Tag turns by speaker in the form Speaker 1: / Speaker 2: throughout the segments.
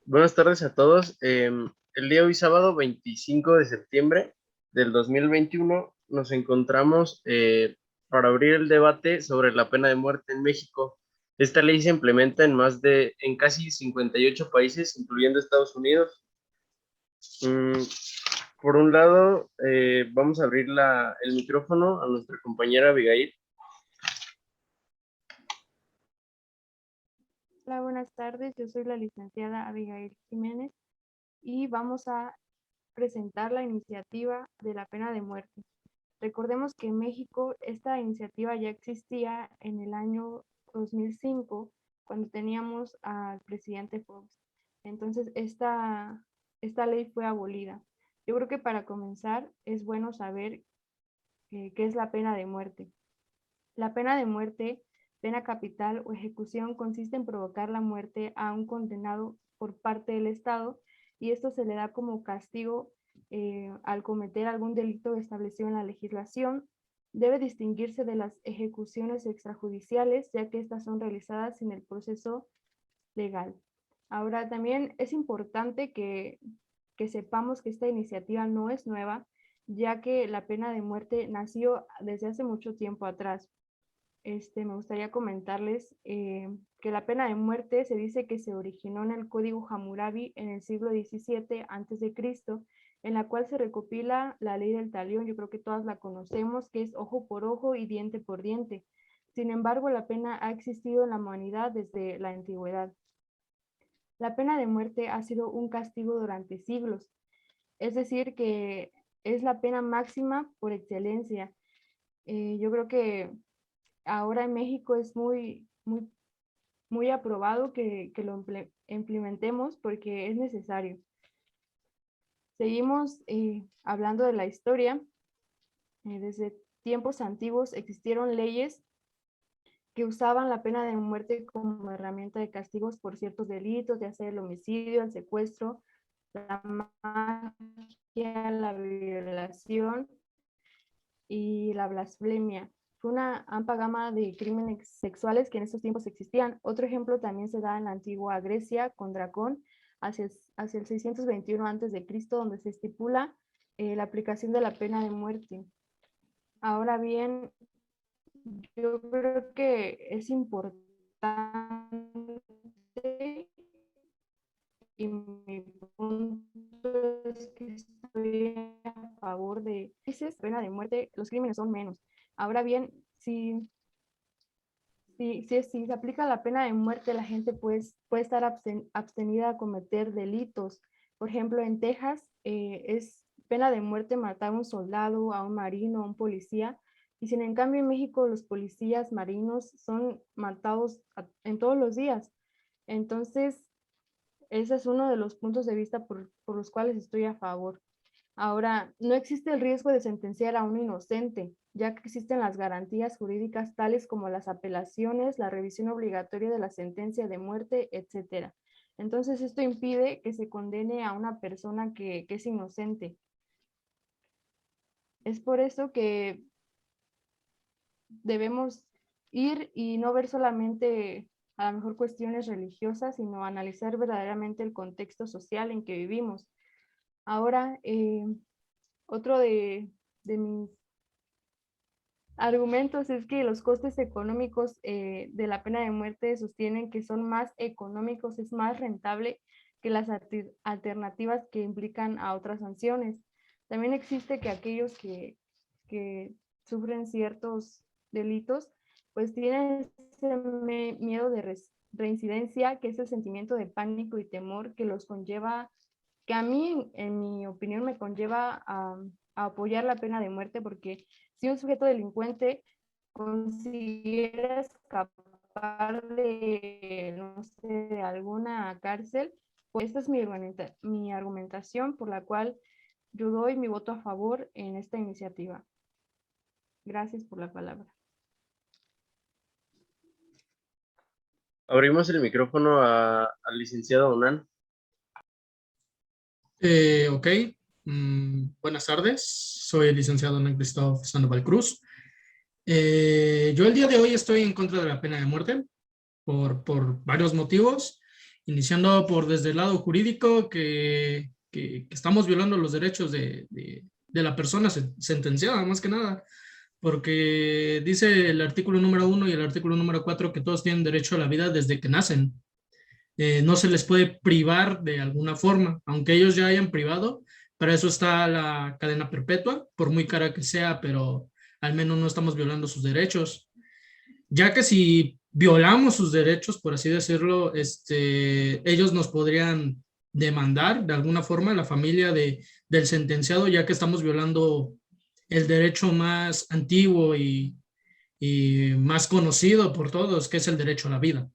Speaker 1: Buenas tardes a todos. El día de hoy, sábado 25 de septiembre del 2021, nos encontramos para abrir el debate sobre la pena de muerte en México. Esta ley se implementa en casi 58 países, incluyendo Estados Unidos. Mm, por un lado, vamos a abrir el micrófono a nuestra compañera Abigail.
Speaker 2: Hola, buenas tardes. Yo soy la licenciada Abigail Jiménez y vamos a presentar la iniciativa de la pena de muerte. Recordemos que en México esta iniciativa ya existía en el año 2005, cuando teníamos al presidente Fox. Entonces, esta ley fue abolida. Yo creo que para comenzar es bueno saber qué es la pena de muerte. La pena de muerte, pena capital o ejecución consiste en provocar la muerte a un condenado por parte del Estado, y esto se le da como castigo al cometer algún delito establecido en la legislación. Debe distinguirse de las ejecuciones extrajudiciales, ya que estas son realizadas sin el proceso legal. Ahora, también es importante que sepamos que esta iniciativa no es nueva, ya que la pena de muerte nació desde hace mucho tiempo atrás. Me gustaría comentarles que la pena de muerte se dice que se originó en el Código Hammurabi en el siglo XVII a.C., en la cual se recopila la ley del talión. Yo creo que todas la conocemos, que es ojo por ojo y diente por diente. Sin embargo, la pena ha existido en la humanidad desde la antigüedad. La pena de muerte ha sido un castigo durante siglos, es decir, que es la pena máxima por excelencia. Yo creo que ahora en México es muy aprobado que lo implementemos porque es necesario. Seguimos hablando de la historia. Desde tiempos antiguos existieron leyes que usaban la pena de muerte como herramienta de castigos por ciertos delitos, ya sea el homicidio, el secuestro, la magia, la violación y la blasfemia. Fue una amplia gama de crímenes sexuales que en estos tiempos existían. Otro ejemplo también se da en la antigua Grecia con Dracón, hacia el 621 a.C., donde se estipula la aplicación de la pena de muerte. Ahora bien, yo creo que es importante y mi punto es que estoy a favor de pena de muerte, los crímenes son menos. Ahora bien, si se aplica la pena de muerte, la gente puede estar abstenida a cometer delitos. Por ejemplo, en Texas es pena de muerte matar a un soldado, a un marino, a un policía, y sin en cambio en México los policías marinos son matados en todos los días. Entonces, ese es uno de los puntos de vista por los cuales estoy a favor. Ahora, no existe el riesgo de sentenciar a un inocente, ya que existen las garantías jurídicas tales como las apelaciones, la revisión obligatoria de la sentencia de muerte, etcétera. Entonces, esto impide que se condene a una persona que es inocente. Es por eso que debemos ir y no ver solamente a lo mejor cuestiones religiosas, sino analizar verdaderamente el contexto social en que vivimos. Ahora, otro de mis argumentos es que los costes económicos de la pena de muerte sostienen que son más económicos, es más rentable que las alternativas que implican a otras sanciones. También existe que aquellos que sufren ciertos delitos, pues tienen ese miedo de reincidencia, que es el sentimiento de pánico y temor que los conlleva, que a mí, en mi opinión, me conlleva a apoyar la pena de muerte, porque si un sujeto delincuente consiguiera escapar de, no sé, de alguna cárcel, pues esta es mi argumentación por la cual yo doy mi voto a favor en esta iniciativa. Gracias por la palabra.
Speaker 1: Abrimos el micrófono al licenciado Onan.
Speaker 3: Ok, buenas tardes, soy el licenciado Hernán Cristóbal Sandoval Cruz. Yo el día de hoy estoy en contra de la pena de muerte por varios motivos. iniciando por desde el lado jurídico que estamos violando los derechos de la persona sentenciada, más que nada, porque dice el artículo número 1 y el artículo número 4 que todos tienen derecho a la vida desde que nacen. No se les puede privar de alguna forma, aunque ellos ya hayan privado. Para eso está la cadena perpetua, por muy cara que sea, pero al menos no estamos violando sus derechos. Ya que si violamos sus derechos, por así decirlo, ellos nos podrían demandar de alguna forma a la familia del sentenciado, ya que estamos violando el derecho más antiguo y más conocido por todos, que es el derecho a la vida.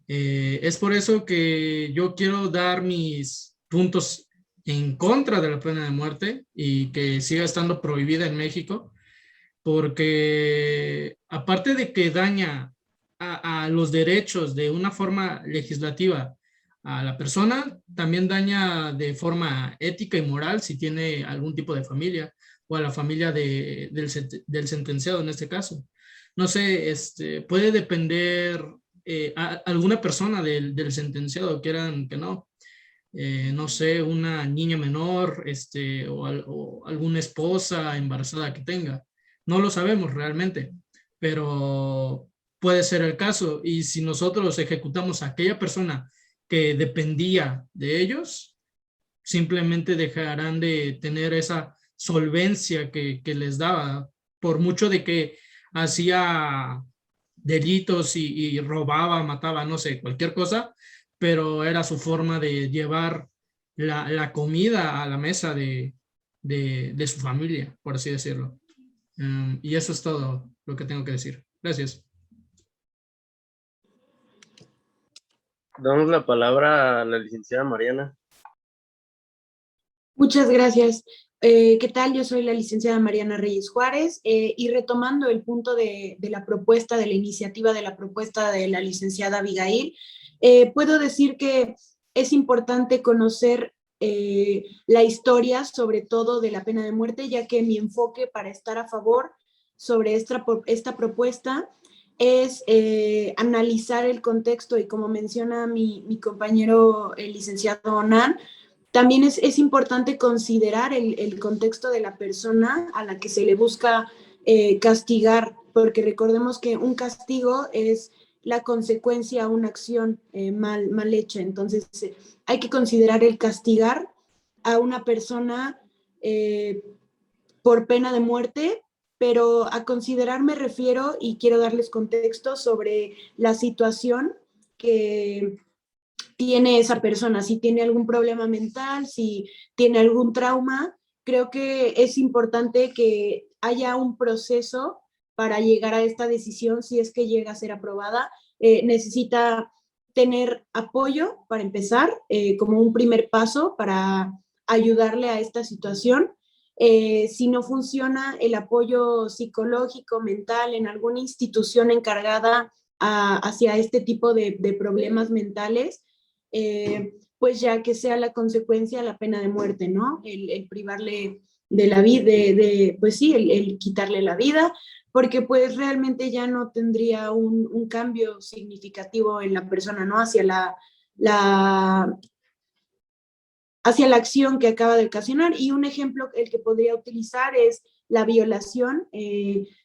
Speaker 3: Es por eso que yo quiero dar mis puntos en contra de la pena de muerte y que siga estando prohibida en México, porque aparte de que daña a los derechos de una forma legislativa a la persona, también daña de forma ética y moral si tiene algún tipo de familia o a la familia del sentenciado en este caso. No sé, puede depender alguna persona del sentenciado, quieran que no. No sé, una niña menor, o alguna esposa embarazada que tenga. No lo sabemos realmente, pero puede ser el caso. Y si nosotros ejecutamos a aquella persona que dependía de ellos, simplemente dejarán de tener esa solvencia que les daba, por mucho de que hacía delitos y robaba, mataba, no sé, cualquier cosa, pero era su forma de llevar la comida a la mesa de su familia, por así decirlo. Y eso es todo lo que tengo que decir. Gracias.
Speaker 1: Damos la palabra a la licenciada Mariana.
Speaker 4: Muchas gracias. ¿Qué tal? Yo soy la licenciada Mariana Reyes Juárez y retomando el punto de la propuesta, de la iniciativa de la propuesta de la licenciada Abigail, puedo decir que es importante conocer la historia, sobre todo de la pena de muerte, ya que mi enfoque para estar a favor sobre esta propuesta es analizar el contexto y como menciona mi compañero el licenciado Onan, también es importante considerar el contexto de la persona a la que se le busca castigar, porque recordemos que un castigo es la consecuencia a una acción mal hecha. Entonces, hay que considerar el castigar a una persona por pena de muerte, pero a considerar me refiero, y quiero darles contexto sobre la situación que tiene esa persona, si tiene algún problema mental, si tiene algún trauma. Creo que es importante que haya un proceso para llegar a esta decisión, si es que llega a ser aprobada. Necesita tener apoyo para empezar, como un primer paso para ayudarle a esta situación. Si no funciona el apoyo psicológico, mental, en alguna institución encargada hacia este tipo de problemas mentales, pues ya que sea la consecuencia la pena de muerte, ¿no? El privarle de la vida, pues sí, el quitarle la vida, porque pues realmente ya no tendría un cambio significativo en la persona, ¿no? Hacia la acción que acaba de ocasionar. Y un ejemplo el que podría utilizar es la violación.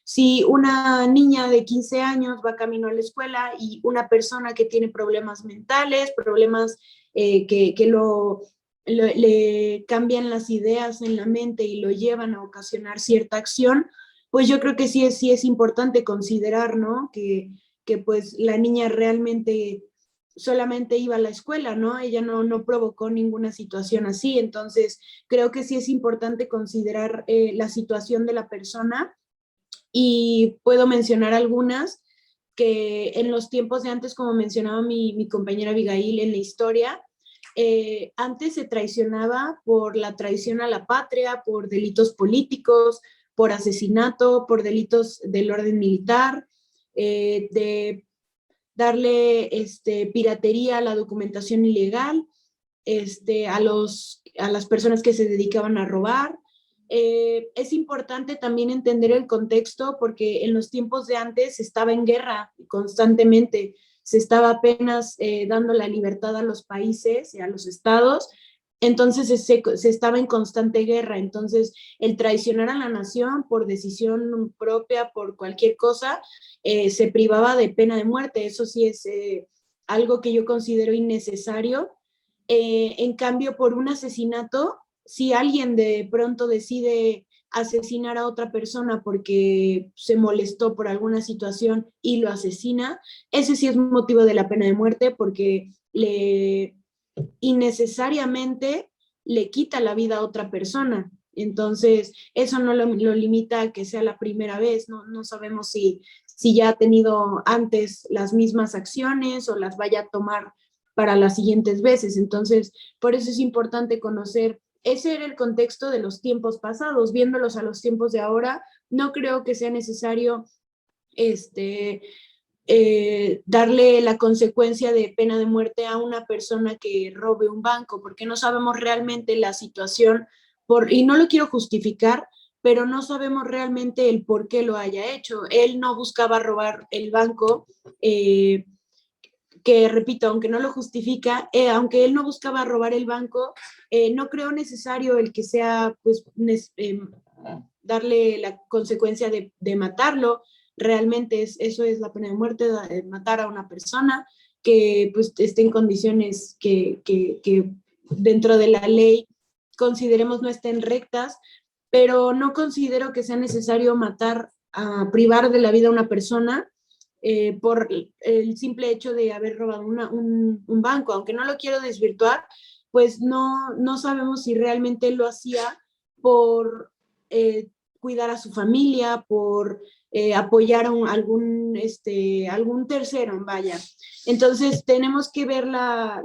Speaker 4: Si una niña de 15 años va camino a la escuela y una persona que tiene problemas mentales, problemas que le cambian las ideas en la mente y lo llevan a ocasionar cierta acción, pues yo creo que sí es importante considerar, ¿no? Que pues la niña realmente solamente iba a la escuela, ¿no? Ella no provocó ninguna situación así. Entonces, creo que sí es importante considerar la situación de la persona, y puedo mencionar algunas que en los tiempos de antes, como mencionaba mi compañera Abigail en la historia, antes se traicionaba por la traición a la patria, por delitos políticos, por asesinato, por delitos del orden militar, de darle piratería a la documentación ilegal, a las personas que se dedicaban a robar. Es importante también entender el contexto, porque en los tiempos de antes se estaba en guerra constantemente, se estaba apenas dando la libertad a los países y a los estados, entonces se estaba en constante guerra. Entonces el traicionar a la nación por decisión propia, por cualquier cosa, se privaba de pena de muerte. Eso sí es algo que yo considero innecesario. En cambio, por un asesinato, si alguien de pronto decide asesinar a otra persona porque se molestó por alguna situación y lo asesina, ese sí es motivo de la pena de muerte, porque innecesariamente le quita la vida a otra persona. Entonces, eso no lo limita a que sea la primera vez. No sabemos si ya ha tenido antes las mismas acciones o las vaya a tomar para las siguientes veces. Entonces, por eso es importante conocer. Ese era el contexto de los tiempos pasados. Viéndolos a los tiempos de ahora, no creo que sea necesario darle la consecuencia de pena de muerte a una persona que robe un banco, porque no sabemos realmente la situación, y no lo quiero justificar, pero no sabemos realmente el por qué lo haya hecho. Él no buscaba robar el banco, que repito, aunque no lo justifica, aunque él no buscaba robar el banco, no creo necesario el que sea, pues, darle la consecuencia de matarlo. Realmente eso es la pena de muerte, matar a una persona que pues esté en condiciones que dentro de la ley consideremos no estén rectas, pero no considero que sea necesario matar, privar de la vida a una persona por el simple hecho de haber robado un banco. Aunque no lo quiero desvirtuar, pues no sabemos si realmente lo hacía por cuidar a su familia, por apoyar a algún tercero, vaya. Entonces tenemos que ver la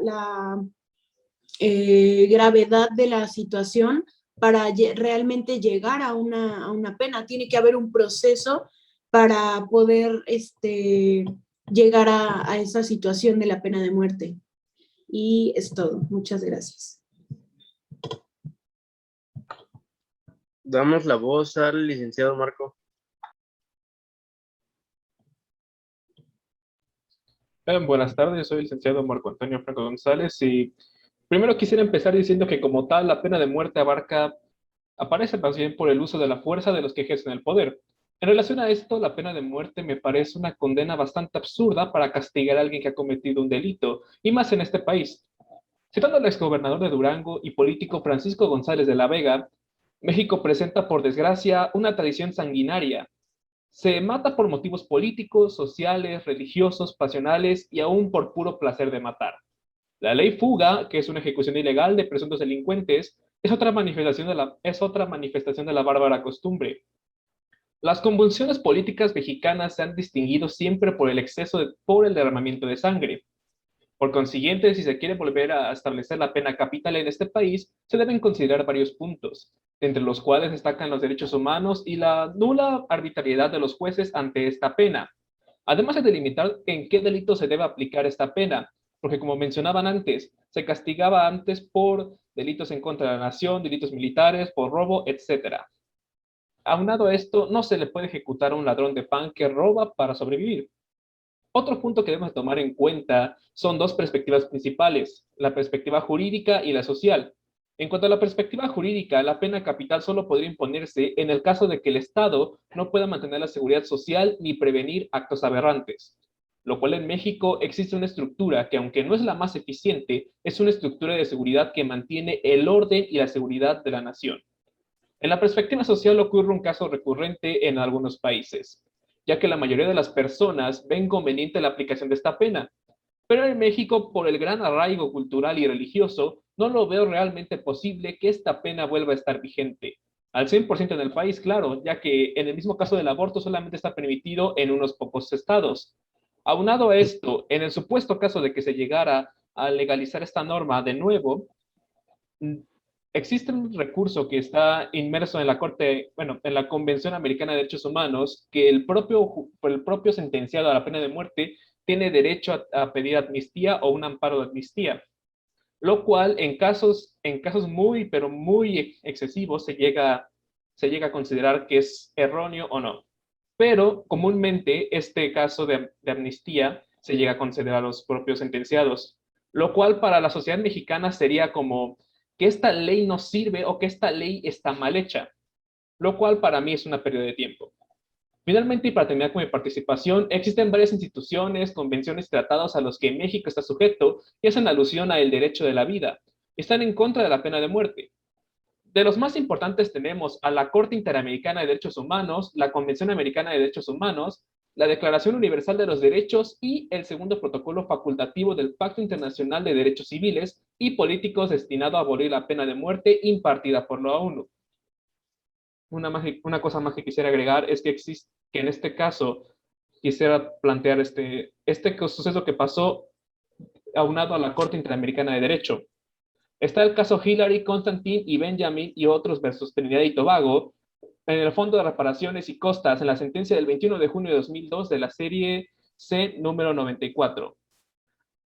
Speaker 4: gravedad de la situación para realmente llegar a una pena. Tiene que haber un proceso para poder llegar a esa situación de la pena de muerte. Y es todo. Muchas gracias.
Speaker 1: Damos la voz al licenciado Marco.
Speaker 5: Buenas tardes, soy el licenciado Marco Antonio Franco González y primero quisiera empezar diciendo que como tal la pena de muerte aparece más bien por el uso de la fuerza de los que ejercen el poder. En relación a esto, la pena de muerte me parece una condena bastante absurda para castigar a alguien que ha cometido un delito, y más en este país. Citando al exgobernador de Durango y político Francisco González de la Vega, México presenta por desgracia una tradición sanguinaria. Se mata por motivos políticos, sociales, religiosos, pasionales y aún por puro placer de matar. La ley fuga, que es una ejecución ilegal de presuntos delincuentes, es otra manifestación de la bárbara costumbre. Las convulsiones políticas mexicanas se han distinguido siempre por el por el derramamiento de sangre. Por consiguiente, si se quiere volver a establecer la pena capital en este país, se deben considerar varios puntos, entre los cuales destacan los derechos humanos y la nula arbitrariedad de los jueces ante esta pena. Además de delimitar en qué delito se debe aplicar esta pena, porque como mencionaban antes, se castigaba antes por delitos en contra de la nación, delitos militares, por robo, etc. Aunado a esto, no se le puede ejecutar a un ladrón de pan que roba para sobrevivir. Otro punto que debemos tomar en cuenta son dos perspectivas principales, la perspectiva jurídica y la social. En cuanto a la perspectiva jurídica, la pena capital solo podría imponerse en el caso de que el Estado no pueda mantener la seguridad social ni prevenir actos aberrantes, lo cual en México existe una estructura que, aunque no es la más eficiente, es una estructura de seguridad que mantiene el orden y la seguridad de la nación. En la perspectiva social ocurre un caso recurrente en algunos países, ya que la mayoría de las personas ven conveniente la aplicación de esta pena. Pero en México, por el gran arraigo cultural y religioso, no lo veo realmente posible que esta pena vuelva a estar vigente. Al 100% en el país, claro, ya que en el mismo caso del aborto solamente está permitido en unos pocos estados. Aunado a esto, en el supuesto caso de que se llegara a legalizar esta norma de nuevo, existe un recurso que está inmerso en la Corte, bueno, en la Convención Americana de Derechos Humanos, que el propio sentenciado a la pena de muerte tiene derecho a pedir amnistía o un amparo de amnistía, lo cual en casos muy, pero muy excesivos se llega a considerar que es erróneo o no. Pero comúnmente este caso de amnistía se llega a conceder a los propios sentenciados, lo cual para la sociedad mexicana sería como que esta ley no sirve o que esta ley está mal hecha, lo cual para mí es una pérdida de tiempo. Finalmente, y para terminar con mi participación, existen varias instituciones, convenciones y tratados a los que México está sujeto y hacen alusión al derecho de la vida. Están en contra de la pena de muerte. De los más importantes tenemos a la Corte Interamericana de Derechos Humanos, la Convención Americana de Derechos Humanos, la Declaración Universal de los Derechos y el segundo protocolo facultativo del Pacto Internacional de Derechos Civiles y Políticos destinado a abolir la pena de muerte impartida por la ONU. Una cosa más que quisiera agregar es que en este caso quisiera plantear este suceso que pasó aunado a la Corte Interamericana de Derecho. Está el caso Hillary, Constantine y Benjamin y otros versus Trinidad y Tobago en el Fondo de Reparaciones y Costas en la sentencia del 21 de junio de 2002 de la serie C número 94.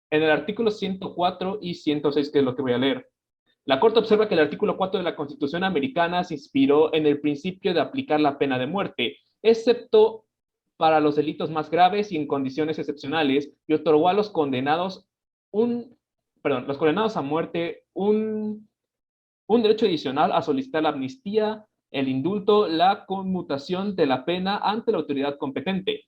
Speaker 5: En el artículo 104 y 106, que es lo que voy a leer. La Corte observa que el artículo 4 de la Constitución americana se inspiró en el principio de aplicar la pena de muerte, excepto para los delitos más graves y en condiciones excepcionales, y otorgó a los condenados a muerte un derecho adicional a solicitar la amnistía, el indulto, la conmutación de la pena ante la autoridad competente.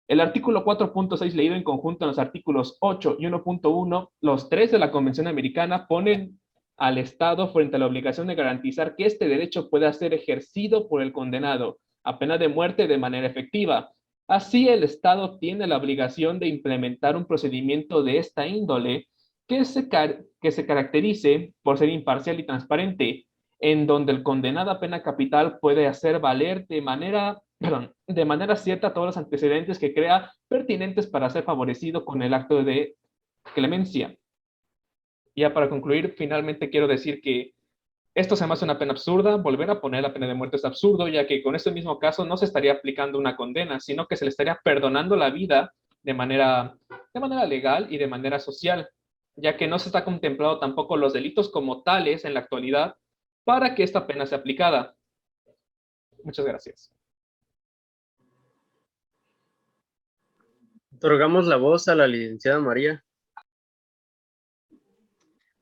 Speaker 5: El artículo 4.6, leído en conjunto en los artículos 8 y 1.1, los tres de la Convención Americana ponen al Estado frente a la obligación de garantizar que este derecho pueda ser ejercido por el condenado a pena de muerte de manera efectiva. Así, el Estado tiene la obligación de implementar un procedimiento de esta índole que se caracterice por ser imparcial y transparente, en donde el condenado a pena capital puede hacer valer de manera cierta todos los antecedentes que crea pertinentes para ser favorecido con el acto de clemencia. Ya para concluir, finalmente quiero decir que esto se me hace una pena absurda. Volver a poner la pena de muerte es absurdo, ya que con este mismo caso no se estaría aplicando una condena, sino que se le estaría perdonando la vida de manera legal y de manera social, ya que no se está contemplado tampoco los delitos como tales en la actualidad para que esta pena sea aplicada. Muchas gracias.
Speaker 1: Otorgamos la voz a la licenciada María.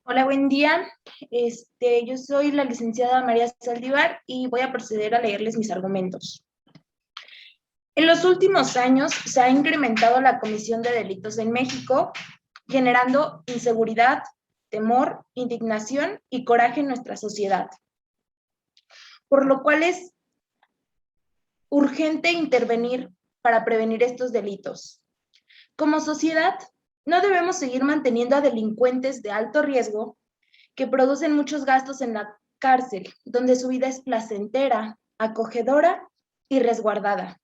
Speaker 6: Hola, buen día. Yo soy la licenciada María Saldívar y voy a proceder a leerles mis argumentos. En los últimos años se ha incrementado la comisión de delitos en México, generando inseguridad, temor, indignación y coraje en nuestra sociedad, por lo cual es urgente intervenir para prevenir estos delitos. Como sociedad, no debemos seguir manteniendo a delincuentes de alto riesgo que producen muchos gastos en la cárcel, donde su vida es placentera, acogedora y resguardada.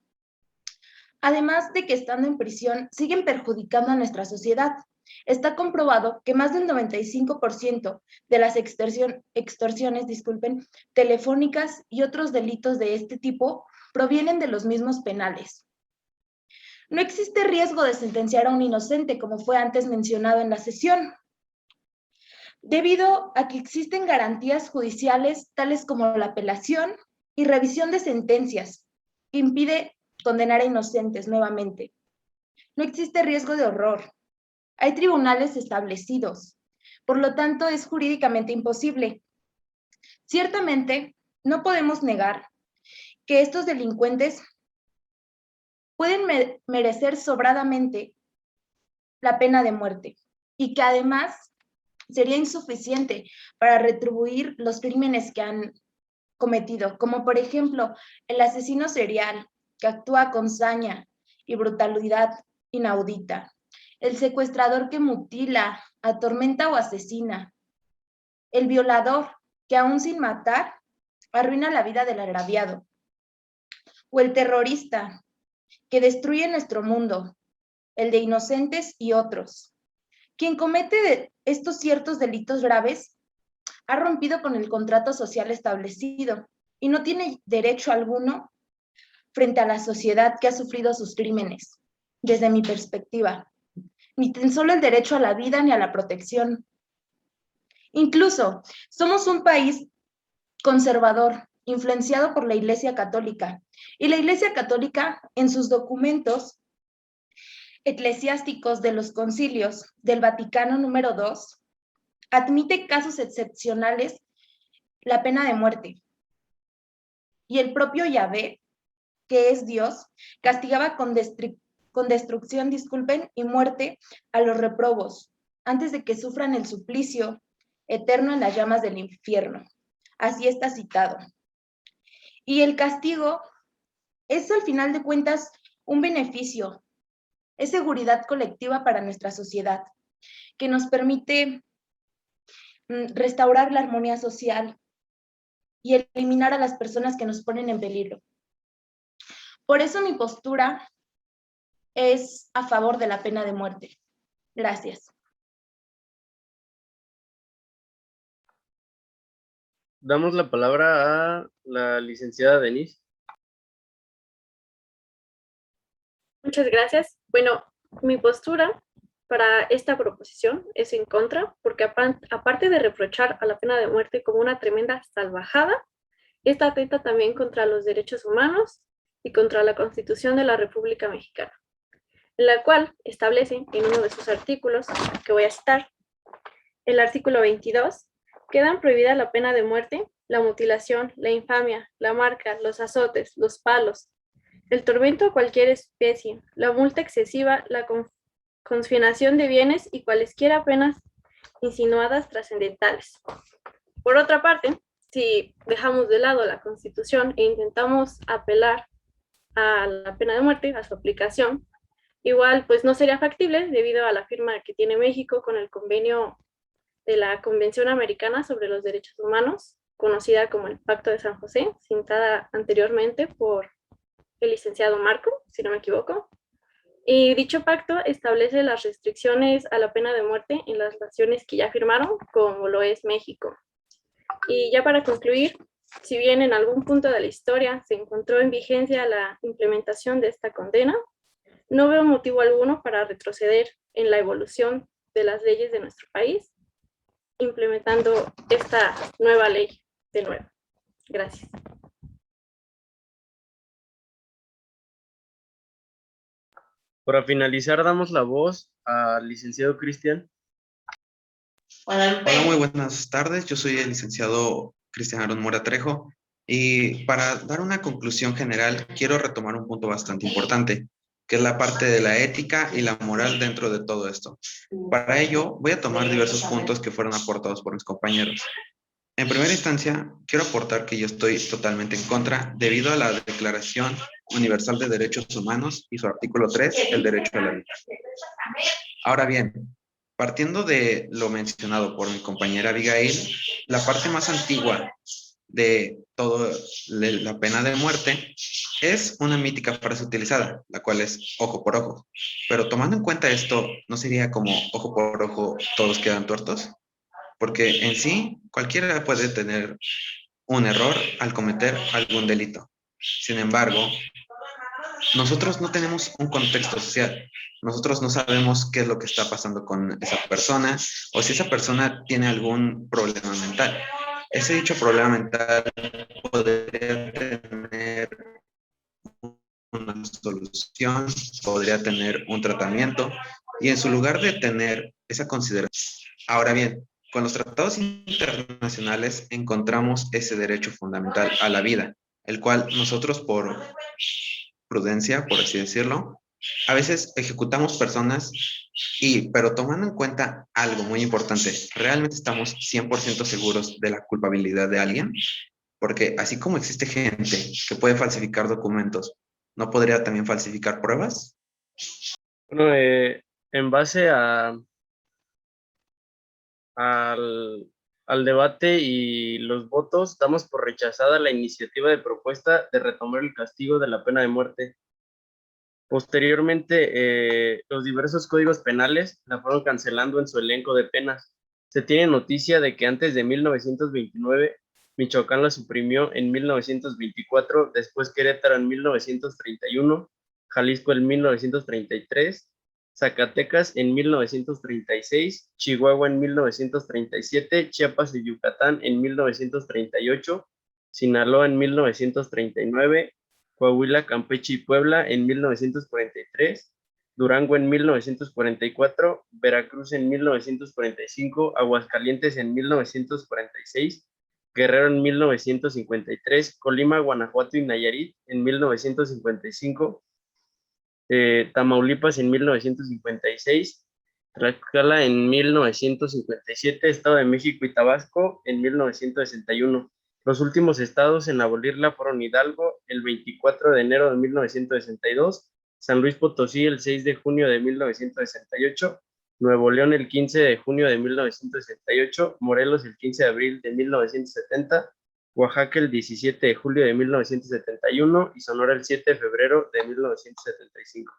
Speaker 6: Además de que estando en prisión siguen perjudicando a nuestra sociedad. Está comprobado que más del 95% de las extorsiones, telefónicas y otros delitos de este tipo provienen de los mismos penales. No existe riesgo de sentenciar a un inocente, como fue antes mencionado en la sesión, debido a que existen garantías judiciales tales como la apelación y revisión de sentencias, que impide condenar a inocentes nuevamente. No existe riesgo de horror. Hay tribunales establecidos, por lo tanto es jurídicamente imposible. Ciertamente, no podemos negar que estos delincuentes pueden merecer sobradamente la pena de muerte y que además sería insuficiente para retribuir los crímenes que han cometido, como por ejemplo el asesino serial que actúa con saña y brutalidad inaudita, el secuestrador que mutila, atormenta o asesina, el violador que aún sin matar arruina la vida del agraviado, o el terrorista que destruye nuestro mundo, el de inocentes y otros. Quien comete estos ciertos delitos graves ha rompido con el contrato social establecido y no tiene derecho alguno frente a la sociedad que ha sufrido sus crímenes, desde mi perspectiva, ni tan solo el derecho a la vida ni a la protección. Incluso somos un país conservador, influenciado por la Iglesia Católica, y la Iglesia Católica en sus documentos eclesiásticos de los concilios del Vaticano número 2, admite casos excepcionales la pena de muerte. Y el propio Yahvé, que es Dios, castigaba con destrucción, y muerte a los reprobos, antes de que sufran el suplicio eterno en las llamas del infierno. Así está citado. Y el castigo es, al final de cuentas, un beneficio, es seguridad colectiva para nuestra sociedad, que nos permite restaurar la armonía social y eliminar a las personas que nos ponen en peligro. Por eso mi postura es a favor de la pena de muerte. Gracias.
Speaker 1: Damos la palabra a la licenciada Denise.
Speaker 7: Muchas gracias. Bueno, mi postura para esta proposición es en contra, porque aparte de reprochar a la pena de muerte como una tremenda salvajada, esta atenta también contra los derechos humanos y contra la Constitución de la República Mexicana, en la cual establece en uno de sus artículos, que voy a citar, el artículo 22, quedan prohibida la pena de muerte, la mutilación, la infamia, la marca, los azotes, los palos, el tormento a cualquier especie, la multa excesiva, la confiscación de bienes y cualesquiera penas insinuadas trascendentales. Por otra parte, si dejamos de lado la Constitución e intentamos apelar a la pena de muerte, a su aplicación, igual pues no sería factible debido a la firma que tiene México con el convenio de la Convención Americana sobre los Derechos Humanos, conocida como el Pacto de San José, citada anteriormente por el licenciado Marco, si no me equivoco. Y dicho pacto establece las restricciones a la pena de muerte en las naciones que ya firmaron, como lo es México. Y ya para concluir, si bien en algún punto de la historia se encontró en vigencia la implementación de esta condena, no veo motivo alguno para retroceder en la evolución de las leyes de nuestro país, implementando esta nueva ley de nuevo. Gracias.
Speaker 1: Para finalizar, damos la voz al licenciado Cristian.
Speaker 8: Hola, muy buenas tardes. Yo soy el licenciado Cristian Aarón Mora Trejo y para dar una conclusión general quiero retomar un punto bastante importante, que es la parte de la ética y la moral dentro de todo esto. Para ello voy a tomar diversos puntos que fueron aportados por mis compañeros. En primera instancia, quiero aportar que yo estoy totalmente en contra debido a la Declaración Universal de Derechos Humanos y su artículo 3, el derecho a la vida. Ahora bien, partiendo de lo mencionado por mi compañera Abigail, la parte más antigua de toda la pena de muerte es una mítica frase utilizada, la cual es ojo por ojo. Pero tomando en cuenta esto, ¿no sería como ojo por ojo todos quedan tuertos? Porque en sí, cualquiera puede tener un error al cometer algún delito. Sin embargo, nosotros no tenemos un contexto social. Nosotros no sabemos qué es lo que está pasando con esa persona o si esa persona tiene algún problema mental. Ese dicho problema mental podría tener una solución, podría tener un tratamiento y en su lugar de tener esa consideración. Ahora bien, con los tratados internacionales encontramos ese derecho fundamental a la vida, el cual nosotros por prudencia, por así decirlo, a veces ejecutamos personas pero tomando en cuenta algo muy importante, ¿realmente estamos 100% seguros de la culpabilidad de alguien? Porque así como existe gente que puede falsificar documentos, ¿no podría también falsificar pruebas?
Speaker 1: Bueno, en base al debate y los votos, damos por rechazada la iniciativa de propuesta de retomar el castigo de la pena de muerte. Posteriormente, los diversos códigos penales la fueron cancelando en su elenco de penas. Se tiene noticia de que antes de 1929, Michoacán la suprimió en 1924, después Querétaro en 1931, Jalisco en 1933, Zacatecas en 1936, Chihuahua en 1937, Chiapas y Yucatán en 1938, Sinaloa en 1939, Coahuila, Campeche y Puebla en 1943, Durango en 1944, Veracruz en 1945, Aguascalientes en 1946, Guerrero en 1953, Colima, Guanajuato y Nayarit en 1955, Tamaulipas en 1956, Tlaxcala en 1957, Estado de México y Tabasco en 1961. Los últimos estados en abolirla fueron Hidalgo el 24 de enero de 1962, San Luis Potosí el 6 de junio de 1968, Nuevo León el 15 de junio de 1968, Morelos el 15 de abril de 1970, Oaxaca el 17 de julio de 1971 y Sonora el 7 de febrero de 1975.